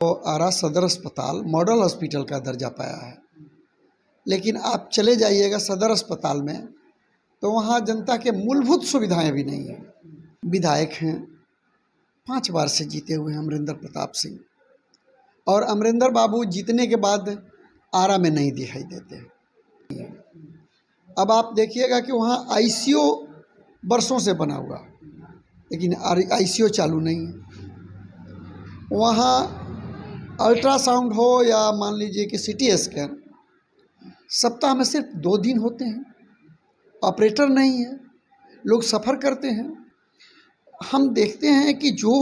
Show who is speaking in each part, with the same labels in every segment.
Speaker 1: तो आरा सदर अस्पताल मॉडल हॉस्पिटल का दर्जा पाया है, लेकिन आप चले जाइएगा सदर अस्पताल में तो वहाँ जनता के मूलभूत सुविधाएं भी नहीं हैं। विधायक हैं, 5 बार से जीते हुए हैं अमरिंदर प्रताप सिंह, और अमरिंदर बाबू जीतने के बाद आरा में नहीं दिखाई देते। अब आप देखिएगा कि वहाँ आईसीयू वर्षों से बना हुआ, लेकिन आईसीयू चालू नहीं है। वहाँ अल्ट्रासाउंड हो या मान लीजिए कि सीटी स्कैन सप्ताह में सिर्फ 2 दिन होते हैं, ऑपरेटर नहीं है, लोग सफ़र करते हैं। हम देखते हैं कि जो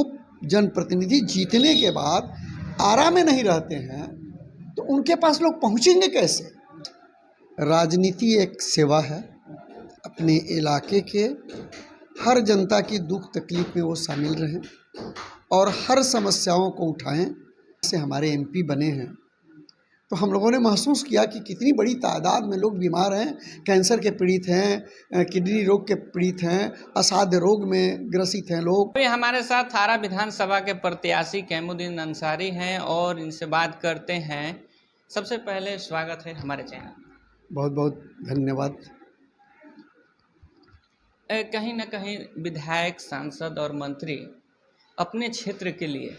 Speaker 1: जनप्रतिनिधि जीतने के बाद आरा में नहीं रहते हैं तो उनके पास लोग पहुंचेंगे कैसे। राजनीति एक सेवा है, अपने इलाके के हर जनता की दुख तकलीफ में वो शामिल रहें और हर समस्याओं को उठाएं। से हमारे एमपी बने हैं तो हम लोगों ने महसूस किया कि कितनी बड़ी तादाद में लोग बीमार हैं, कैंसर के पीड़ित हैं, किडनी रोग के पीड़ित हैं, असाध्य रोग में ग्रसित हैं लोग।
Speaker 2: तो हमारे साथ आरा विधानसभा के प्रत्याशी कैमुद्दीन अंसारी हैं और इनसे बात करते हैं। सबसे पहले स्वागत है हमारे चैनल।
Speaker 1: बहुत बहुत धन्यवाद।
Speaker 2: कहीं ना कहीं विधायक, सांसद और मंत्री अपने क्षेत्र के लिए,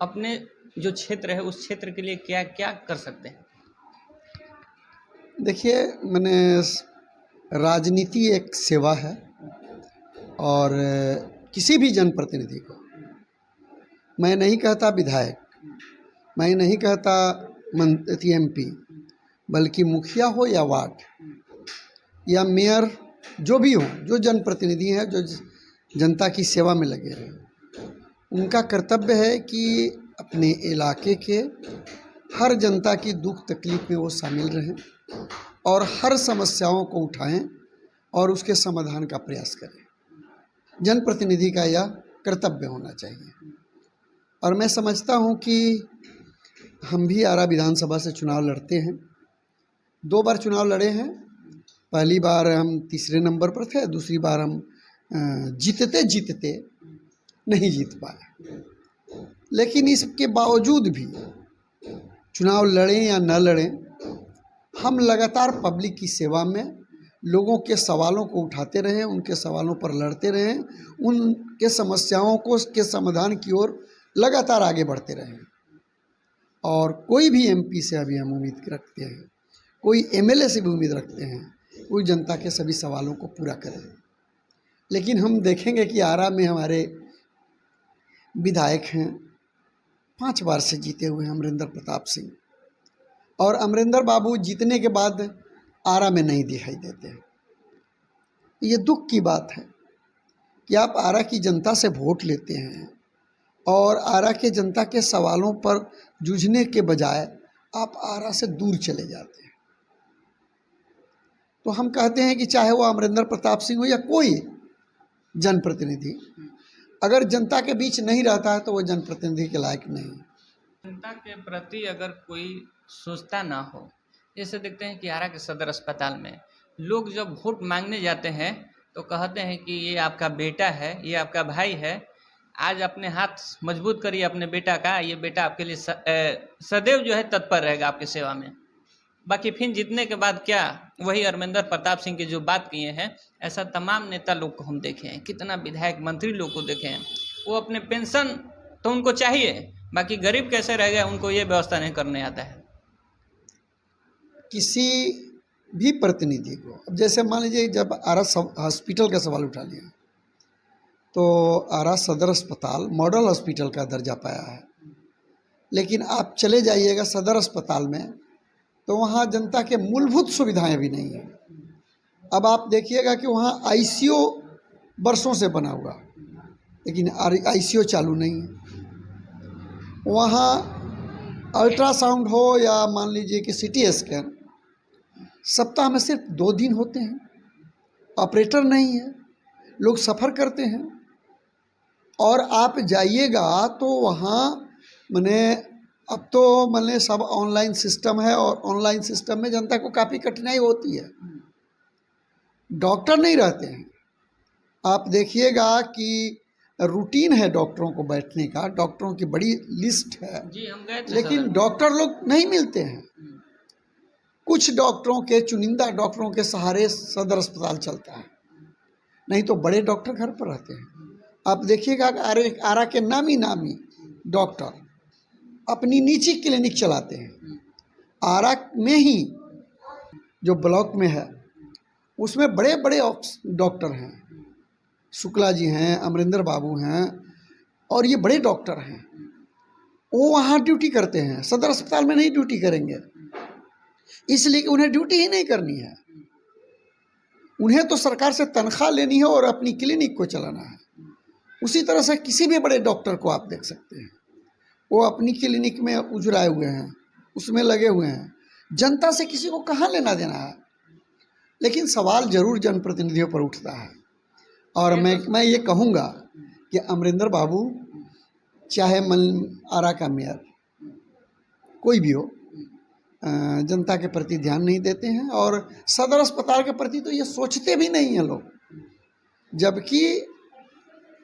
Speaker 2: अपने जो क्षेत्र है उस क्षेत्र के लिए क्या क्या कर सकते हैं?
Speaker 1: देखिए, मैंने राजनीति एक सेवा है और किसी भी जनप्रतिनिधि को, मैं नहीं कहता विधायक, मैं नहीं कहता मंत्री एमपी, बल्कि मुखिया हो या वार्ड या मेयर, जो भी हो, जो जनप्रतिनिधि हैं, जो जनता की सेवा में लगे हैं, उनका कर्तव्य है कि अपने इलाके के हर जनता की दुख तकलीफ में वो शामिल रहें और हर समस्याओं को उठाएं और उसके समाधान का प्रयास करें। जनप्रतिनिधि का यह कर्तव्य होना चाहिए। और मैं समझता हूँ कि हम भी आरा विधानसभा से चुनाव लड़ते हैं, 2 बार चुनाव लड़े हैं। पहली बार हम तीसरे नंबर पर थे, दूसरी बार हम जीतते जीतते नहीं जीत पाए, लेकिन इसके बावजूद भी चुनाव लड़ें या न लड़ें, हम लगातार पब्लिक की सेवा में लोगों के सवालों को उठाते रहें, उनके सवालों पर लड़ते रहें, उनके समस्याओं को के समाधान की ओर लगातार आगे बढ़ते रहें। और कोई भी एमपी से अभी हम उम्मीद रखते हैं, कोई एमएलए से भी उम्मीद रखते हैं, कोई जनता के सभी सवालों को पूरा करे। लेकिन हम देखेंगे कि आरा में हमारे विधायक हैं, 5 बार से जीते हुए हैं अमरिंदर प्रताप सिंह, और अमरिंदर बाबू जीतने के बाद आरा में नहीं दिखाई देते। ये दुख की बात है कि आप आरा की जनता से वोट लेते हैं और आरा के जनता के सवालों पर जूझने के बजाय आप आरा से दूर चले जाते हैं। तो हम कहते हैं कि चाहे वो अमरिंदर प्रताप सिंह हो या कोई जनप्रतिनिधि, अगर जनता के बीच नहीं रहता है तो वो जनप्रतिनिधि के लायक नहीं।
Speaker 2: जनता के प्रति अगर कोई सोचता ना हो, जैसे देखते हैं कि आरा के सदर अस्पताल में लोग जब वोट मांगने जाते हैं तो कहते हैं कि ये आपका बेटा है, ये आपका भाई है, आज अपने हाथ मजबूत करिए अपने बेटा का, ये बेटा आपके लिए सदैव जो है तत्पर रहेगा आपकी सेवा में। बाकी फिर जीतने के बाद क्या, वही अमरिंदर प्रताप सिंह की जो बात किए हैं, ऐसा तमाम नेता लोग को हम देखे हैं, कितना विधायक मंत्री लोग को देखे हैं। वो अपने पेंशन तो उनको चाहिए, बाकी गरीब कैसे रह गए उनको ये व्यवस्था नहीं करने आता है।
Speaker 1: किसी भी प्रतिनिधि को, अब जैसे मान लीजिए जब आरा हॉस्पिटल का सवाल उठा लिया तो आरा सदर अस्पताल मॉडल हॉस्पिटल का दर्जा पाया है, लेकिन आप चले जाइएगा सदर अस्पताल में तो वहाँ जनता के मूलभूत सुविधाएं भी नहीं हैं। अब आप देखिएगा कि वहाँ आईसीयू वर्षों से बना हुआ, लेकिन आईसीयू चालू नहीं है। वहाँ अल्ट्रासाउंड हो या मान लीजिए कि सीटी स्कैन सप्ताह में सिर्फ 2 दिन होते हैं, ऑपरेटर नहीं है, लोग सफ़र करते हैं। और आप जाइएगा तो वहाँ अब तो सब ऑनलाइन सिस्टम है और ऑनलाइन सिस्टम में जनता को काफ़ी कठिनाई होती है, डॉक्टर नहीं रहते हैं। आप देखिएगा कि रूटीन है डॉक्टरों को बैठने का, डॉक्टरों की बड़ी लिस्ट है,
Speaker 2: जी हम गए थे
Speaker 1: लेकिन
Speaker 2: सदर।
Speaker 1: डॉक्टर लोग नहीं मिलते हैं। कुछ डॉक्टरों के, चुनिंदा डॉक्टरों के सहारे सदर अस्पताल चलता है, नहीं तो बड़े डॉक्टर घर पर रहते हैं। आप देखिएगा आरा के नामी नामी डॉक्टर अपनी निजी क्लिनिक चलाते हैं। आरा में ही जो ब्लॉक में है उसमें बड़े बड़े डॉक्टर हैं, शुक्ला जी हैं, अमरिंदर बाबू हैं, और ये बड़े डॉक्टर हैं। वो वहाँ ड्यूटी करते हैं, सदर अस्पताल में नहीं ड्यूटी करेंगे, इसलिए कि उन्हें ड्यूटी ही नहीं करनी है। उन्हें तो सरकार से तनख्वाह लेनी है और अपनी क्लिनिक को चलाना है। उसी तरह से किसी भी बड़े डॉक्टर को आप देख सकते हैं, वो अपनी क्लिनिक में उजराए हुए हैं, उसमें लगे हुए हैं, जनता से किसी को कहाँ लेना देना है। लेकिन सवाल जरूर जनप्रतिनिधियों पर उठता है, और मैं ये कहूँगा कि अमरिंदर बाबू चाहे आरा का मेयर कोई भी हो, जनता के प्रति ध्यान नहीं देते हैं, और सदर अस्पताल के प्रति तो ये सोचते भी नहीं हैं लोग। जबकि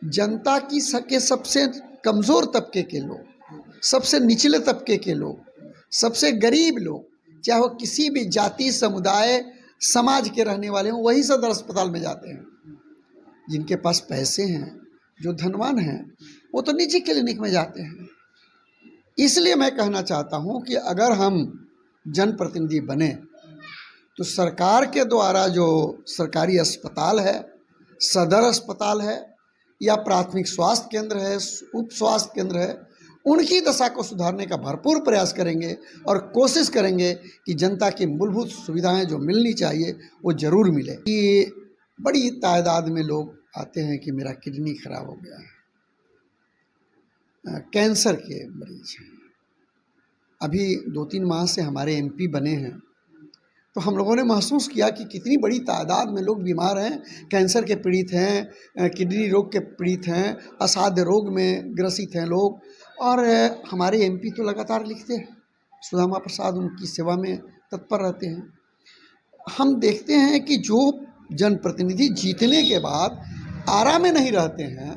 Speaker 1: जनता की के सबसे कमज़ोर तबके के लोग, सबसे निचले तबके के लोग, सबसे गरीब लोग, चाहे वो किसी भी जाति, समुदाय, समाज के रहने वाले हों, वही सदर अस्पताल में जाते हैं। जिनके पास पैसे हैं, जो धनवान हैं, वो तो निजी क्लिनिक में जाते हैं। इसलिए मैं कहना चाहता हूँ कि अगर हम जनप्रतिनिधि बने तो सरकार के द्वारा जो सरकारी अस्पताल है, सदर अस्पताल है या प्राथमिक स्वास्थ्य केंद्र है, उप स्वास्थ्य केंद्र है, उनकी दशा को सुधारने का भरपूर प्रयास करेंगे और कोशिश करेंगे कि जनता की मूलभूत सुविधाएं जो मिलनी चाहिए वो ज़रूर मिले। कि बड़ी तादाद में लोग आते हैं कि मेरा किडनी खराब हो गया है, कैंसर के मरीज हैं। अभी 2-3 माह से हमारे एमपी बने हैं, तो हम लोगों ने महसूस किया कि कितनी बड़ी तादाद में लोग बीमार हैं, कैंसर के पीड़ित हैं, किडनी रोग के पीड़ित हैं, असाध्य रोग में ग्रसित हैं लोग। और हमारे एमपी तो लगातार लिखते हैं, सुदामा प्रसाद उनकी सेवा में तत्पर रहते हैं। हम देखते हैं कि जो जनप्रतिनिधि जीतने के बाद आरा में नहीं रहते हैं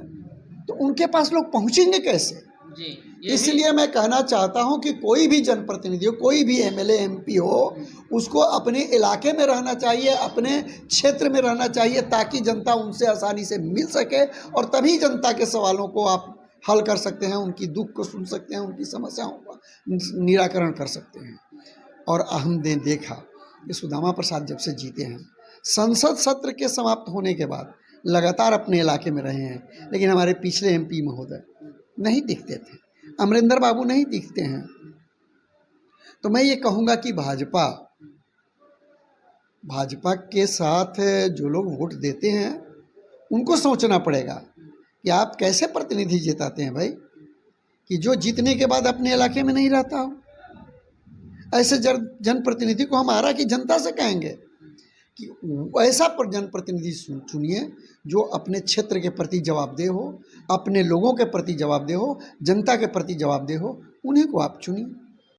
Speaker 1: तो उनके पास लोग पहुंचेंगे कैसे?
Speaker 2: जी,
Speaker 1: इसलिए मैं कहना चाहता हूं कि कोई भी जनप्रतिनिधि हो, कोई भी एमएलए एमपी हो, उसको अपने इलाके में रहना चाहिए, अपने क्षेत्र में रहना चाहिए, ताकि जनता उनसे आसानी से मिल सके, और तभी जनता के सवालों को आप हल कर सकते हैं, उनकी दुख को सुन सकते हैं, उनकी समस्याओं का निराकरण कर सकते हैं। और हमने देखा कि सुदामा प्रसाद जब से जीते हैं, संसद सत्र के समाप्त होने के बाद लगातार अपने इलाके में रहे हैं, लेकिन हमारे पिछले एमपी महोदय नहीं दिखते थे, अमरिंदर बाबू नहीं दिखते हैं। तो मैं ये कहूँगा कि भाजपा के साथ जो लोग वोट देते हैं उनको सोचना पड़ेगा कि आप कैसे प्रतिनिधि जिताते हैं भाई, कि जो जीतने के बाद अपने इलाके में नहीं रहता हो। ऐसे जनप्रतिनिधि को हम आरा की जनता से कहेंगे कि ऐसा जनप्रतिनिधि चुनिए जो अपने क्षेत्र के प्रति जवाबदेह हो, अपने लोगों के प्रति जवाबदेह हो, जनता के प्रति जवाबदेह हो, उन्हीं को आप चुनिए।